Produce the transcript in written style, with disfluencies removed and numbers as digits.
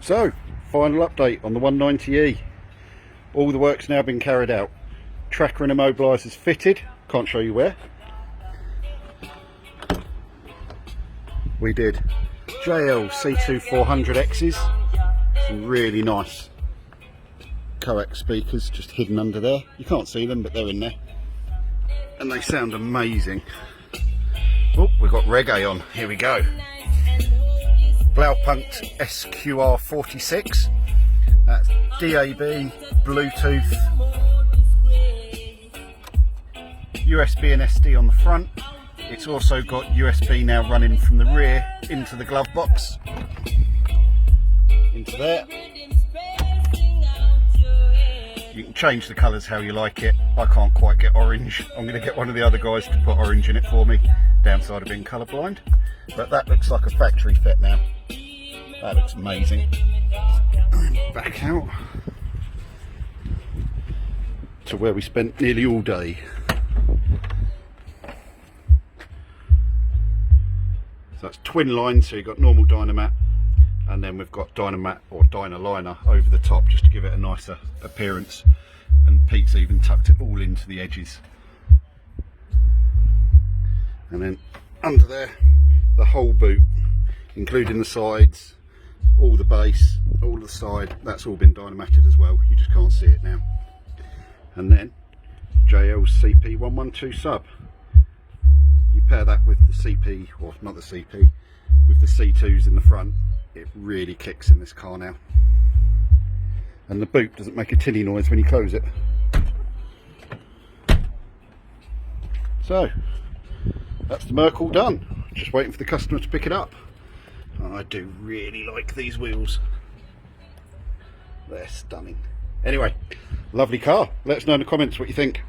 So, final update on the 190E. All the work's now been carried out. Tracker and immobiliser's fitted. Can't show you where. We did JLCP112 X's. Some really nice coax speakers just hidden under there. You can't see them, but they're in there. And they sound amazing. Oh, we've got reggae on. Here we go. Blaupunkt SQR46. That's DAB Bluetooth, USB and SD on the front. It's also got USB now running from the rear into the glove box, into there. You can change the colours how you like it. I can't quite get orange. I'm going to get one of the other guys to put orange in it for me. Downside of being colourblind. But that looks like a factory fit now. That looks amazing. Back out to where we spent nearly all day. So that's twin lines, so you've got normal Dynamat, and then we've got Dynamat or Dynaliner over the top just to give it a nicer appearance. And Pete's even tucked it all into the edges. And then under there, the whole boot, including the sides, all the base, all the side, that's all been Dynamated as well. You just can't see it now. And then JLCP112 Sub. You pair that with the CP, or not the CP, with the C2s in the front, it really kicks in this car now. And the boot doesn't make a tinny noise when you close it. So, that's the Merc all done. Just waiting for the customer to pick it up. I do really like these wheels. They're stunning. Anyway, lovely car. Let us know in the comments what you think.